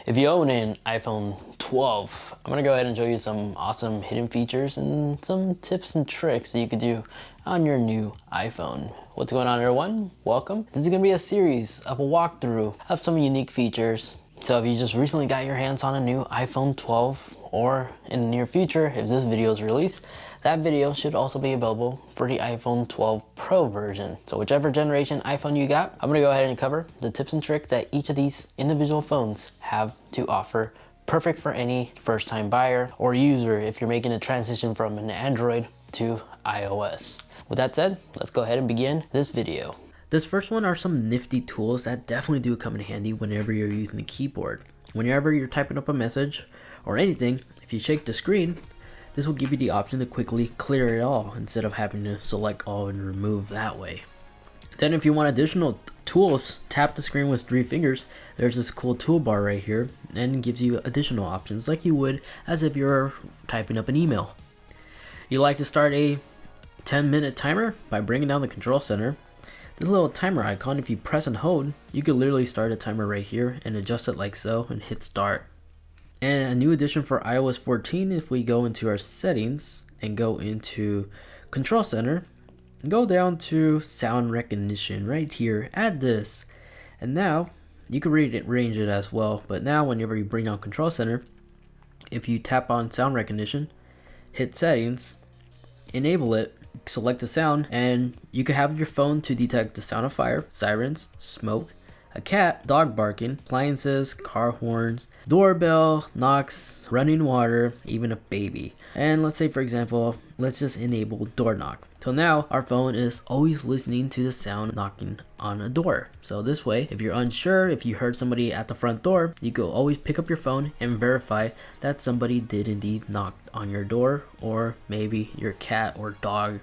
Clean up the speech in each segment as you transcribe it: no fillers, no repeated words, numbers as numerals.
If you own an iPhone 12, I'm gonna go ahead and show you some awesome hidden features and some tips and tricks that you could do on your new iPhone. What's going on, everyone? Welcome. This is gonna be a series of a walkthrough of some unique features. So if you just recently got your hands on a new iPhone 12, or in the near future, if this video is released, that video should also be available for the iPhone 12 Pro version. So whichever generation iPhone you got, I'm gonna go ahead and cover the tips and tricks that each of these individual phones have to offer. Perfect for any first-time buyer or user if you're making a transition from an Android to iOS. With that said, let's go ahead and begin this video. This first one are some nifty tools that definitely do come in handy whenever you're using the keyboard. Whenever you're typing up a message or anything, if you shake the screen, this will give you the option to quickly clear it all instead of having to select all and remove that way. Then if you want additional tools, tap the screen with 3 fingers. There's this cool toolbar right here and it gives you additional options like you would as if you're typing up an email. You like to start a 10-minute timer by bringing down the control center. This little timer icon, if you press and hold, you can literally start a timer right here and adjust it like so and hit start. And a new addition for iOS 14, if we go into our settings and go into control center, go down to sound recognition right here, add this. And now you can rearrange it as well. But now whenever you bring down control center, if you tap on sound recognition, hit settings, enable it, select the sound, and you can have your phone to detect the sound of fire, sirens, smoke, a cat, dog barking, appliances, car horns, doorbell, knocks, running water, even a baby. And let's say, for example, let's just enable door knock. So now our phone is always listening to the sound knocking on a door. So this way, if you're unsure, if you heard somebody at the front door, you can always pick up your phone and verify that somebody did indeed knock on your door, or maybe your cat or dog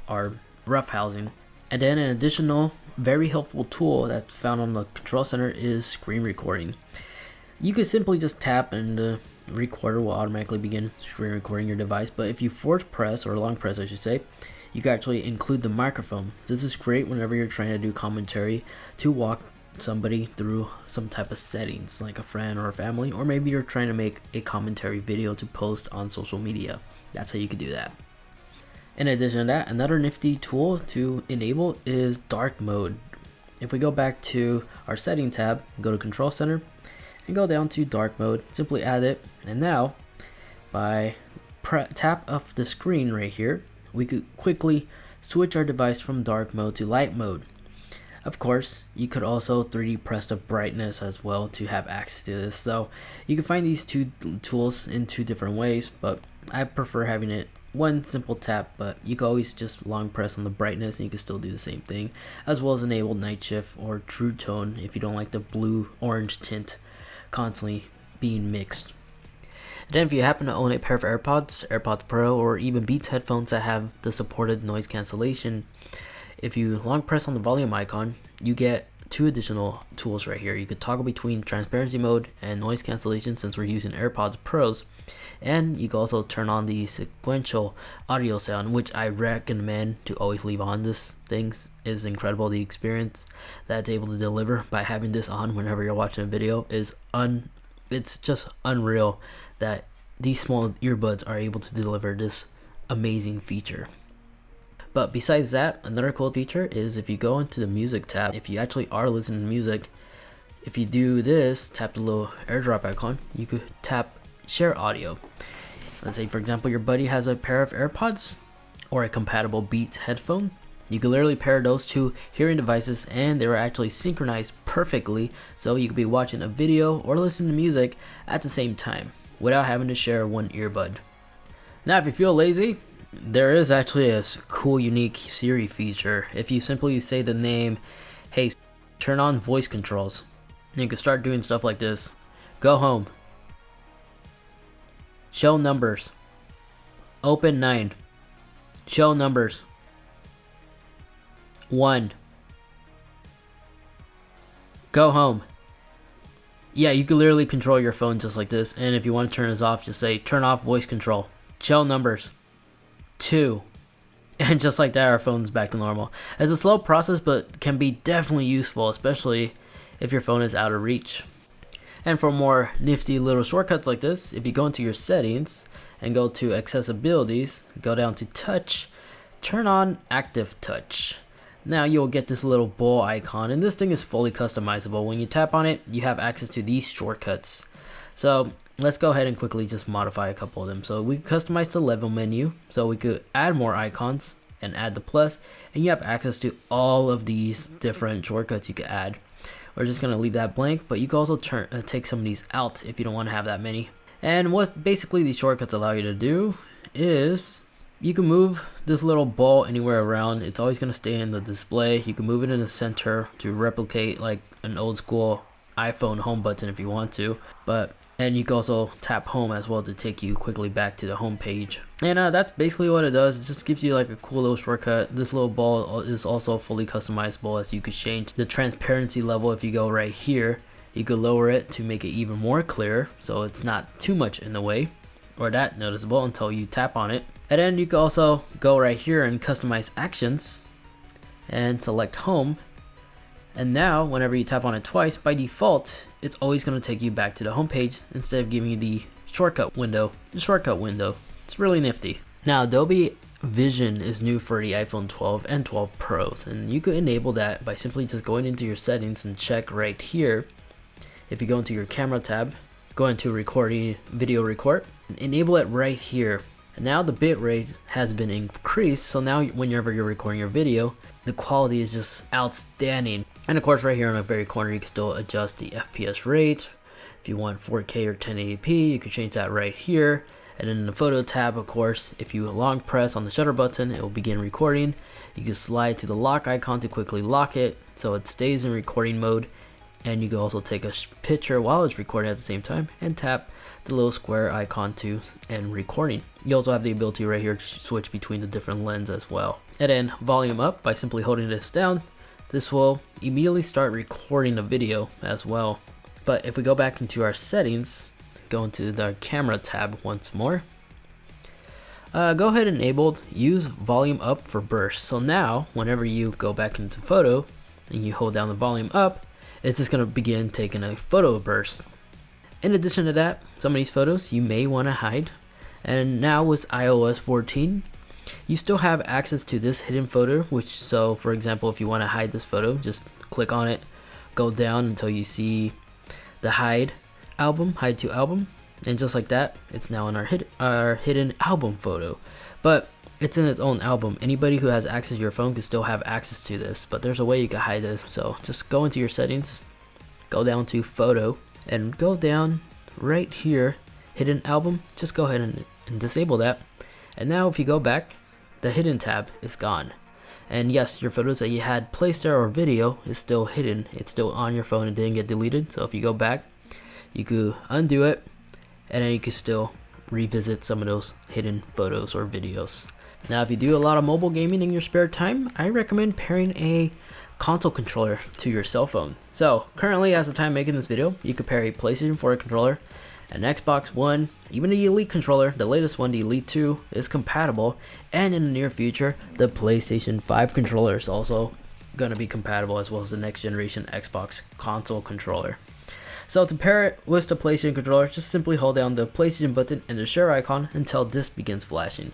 are roughhousing. And then an additional very helpful tool that's found on the control center is screen recording. You can simply just tap and the recorder will automatically begin screen recording your device, but if you force press, or long press I should say, you can actually include the microphone. This is great whenever you're trying to do commentary to walk somebody through some type of settings, like a friend or a family, or maybe you're trying to make a commentary video to post on social media. That's how you can do that. In addition to that, another nifty tool to enable is dark mode. If we go back to our setting tab, go to control center and go down to dark mode, simply add it. And now by tap of the screen right here, we could quickly switch our device from dark mode to light mode. Of course, you could also 3D press the brightness as well to have access to this. So you can find these two tools in 2 different ways, but I prefer having it one simple tap, but you can always just long press on the brightness and you can still do the same thing, as well as enable night shift or true tone if you don't like the blue orange tint constantly being mixed. Then if you happen to own a pair of AirPods Pro, or even Beats headphones that have the supported noise cancellation, if you long press on the volume icon, you get 2 additional tools right here. You could toggle between transparency mode and noise cancellation since we're using AirPods Pros, and you can also turn on the sequential audio sound, which I recommend to always leave on. This thing is incredible. The experience that it's able to deliver by having this on whenever you're watching a video is it's just unreal that these small earbuds are able to deliver this amazing feature. But besides that, another cool feature is if you go into the music tab, if you actually are listening to music, if you do this, tap the little airdrop icon, you could tap share audio. Let's say, for example, your buddy has a pair of AirPods or a compatible Beats headphone. You can literally pair those 2 hearing devices and they were actually synchronized perfectly, so you could be watching a video or listening to music at the same time without having to share one earbud. Now, if you feel lazy, there is actually a cool unique Siri feature. If you simply say the name, hey, turn on voice controls, you can start doing stuff like this. Go home. Show numbers. Open 9. Show numbers. 1. Go home. Yeah, you can literally control your phone just like this. And if you want to turn this off, just say turn off voice control. Show numbers. 2. And just like that, our phone's back to normal. It's a slow process, but can be definitely useful, especially if your phone is out of reach. And for more nifty little shortcuts like this, if you go into your settings and go to accessibilities, go down to touch, turn on active touch. Now you'll get this little ball icon, and this thing is fully customizable. When you tap on it, you have access to these shortcuts. So let's go ahead and quickly just modify a couple of them. So we customize the level menu, so we could add more icons and add the plus, and you have access to all of these different shortcuts you could add. We're just gonna leave that blank, but you can also take some of these out if you don't want to have that many. And what basically these shortcuts allow you to do is you can move this little ball anywhere around. It's always going to stay in the display. You can move it in the center to replicate like an old school iPhone home button if you want to. And you can also tap home as well to take you quickly back to the home page. And that's basically what it does. It just gives you like a cool little shortcut. This little ball is also fully customizable, as you could change the transparency level. If you go right here, you could lower it to make it even more clear, so it's not too much in the way or that noticeable until you tap on it. And then you can also go right here and customize actions and select home. And now whenever you tap on it twice, by default, it's always going to take you back to the home page instead of giving you the shortcut window. It's really nifty. Now Adobe Vision is new for the iPhone 12 and 12 Pros, and you could enable that by simply just going into your settings and check right here. If you go into your camera tab, go into recording, video record, and enable it right here. And now the bitrate has been increased, so now whenever you're recording your video, the quality is just outstanding. And of course right here in the very corner, you can still adjust the FPS rate. If you want 4K or 1080p, you can change that right here. And then in the photo tab, of course, if you long press on the shutter button, it will begin recording. You can slide to the lock icon to quickly lock it so it stays in recording mode. And you can also take a picture while it's recording at the same time and tap the little square icon to end recording. You also have the ability right here to switch between the different lenses as well. And then volume up by simply holding this down. This will immediately start recording the video as well. But if we go back into our settings, go into the camera tab once more. Go ahead and enable use volume up for burst. So now whenever you go back into photo and you hold down the volume up, it's just going to begin taking a photo burst. In addition to that, some of these photos you may want to hide. And now with iOS 14, you still have access to this hidden photo, so for example, if you want to hide this photo, just click on it, go down until you see the hide to album, and just like that, it's now in our hidden album photo. But it's in its own album. Anybody who has access to your phone can still have access to this, but there's a way you can hide this. So just go into your settings, go down to photo, and go down right here, hidden album. Just go ahead and disable that. And now if you go back, the hidden tab is gone. And yes, your photos that you had placed there or video is still hidden. It's still on your phone and didn't get deleted. So if you go back, you could undo it, and then you could still revisit some of those hidden photos or videos. Now, if you do a lot of mobile gaming in your spare time, I recommend pairing a console controller to your cell phone. So currently, as the time making this video, you could pair a PlayStation 4 controller, an Xbox One, even the Elite controller. The latest one, the Elite 2, is compatible, and in the near future, the PlayStation 5 controller is also going to be compatible, as well as the next generation Xbox console controller. So to pair it with the PlayStation controller, just simply hold down the PlayStation button and the share icon until this begins flashing.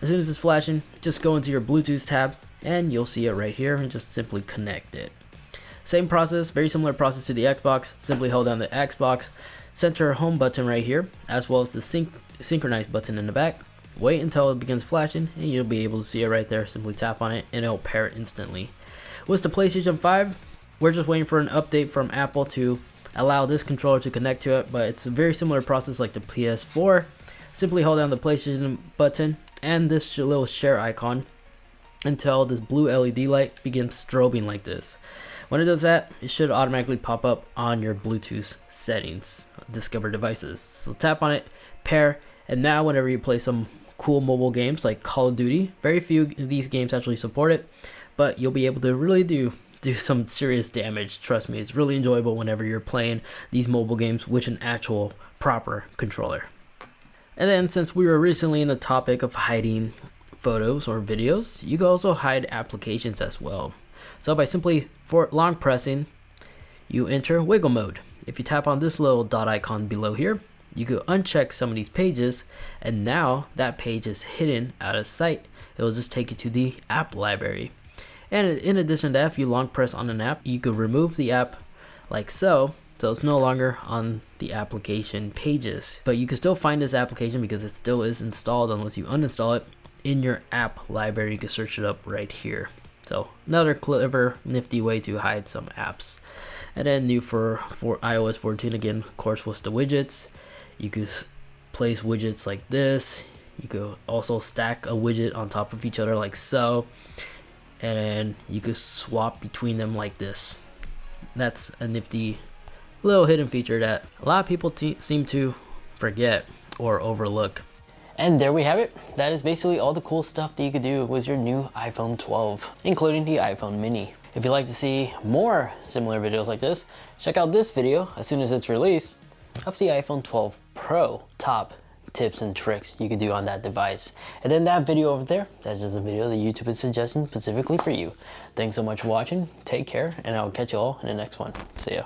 As soon as it's flashing, just go into your Bluetooth tab and you'll see it right here, and just simply connect it. Same process, very similar process to the Xbox. Simply hold down the Xbox center home button right here, as well as the synchronize button in the back. Wait until it begins flashing and you'll be able to see it right there. Simply tap on it and it'll pair it instantly. With the PlayStation 5, we're just waiting for an update from Apple to allow this controller to connect to it, but it's a very similar process like the PS4. Simply hold down the PlayStation button and this little share icon until this blue LED light begins strobing like this. When it does that, it should automatically pop up on your Bluetooth settings, discover devices. So tap on it, pair, and now whenever you play some cool mobile games like Call of Duty, very few of these games actually support it, but you'll be able to really do some serious damage. Trust me, it's really enjoyable whenever you're playing these mobile games with an actual proper controller. And then since we were recently in the topic of hiding photos or videos, you can also hide applications as well. So by simply long pressing, you enter wiggle mode. if you tap on this little dot icon below here, you could uncheck some of these pages, and now that page is hidden out of sight. It will just take you to the app library. And in addition to that, if you long press on an app, you could remove the app like so. So it's no longer on the application pages, but you can still find this application because it still is installed unless you uninstall it in your app library. You can search it up right here. So another clever, nifty way to hide some apps. And then new for iOS 14 again, of course, was the widgets. You could place widgets like this. You could also stack a widget on top of each other like so. And then you could swap between them like this. That's a nifty little hidden feature that a lot of people seem to forget or overlook. And there we have it. That is basically all the cool stuff that you could do with your new iPhone 12, including the iPhone mini. If you'd like to see more similar videos like this, check out this video as soon as it's released of the iPhone 12 Pro top tips and tricks you can do on that device. And then that video over there, that's just a video that YouTube is suggesting specifically for you. Thanks so much for watching. Take care, and I'll catch you all in the next one. See ya.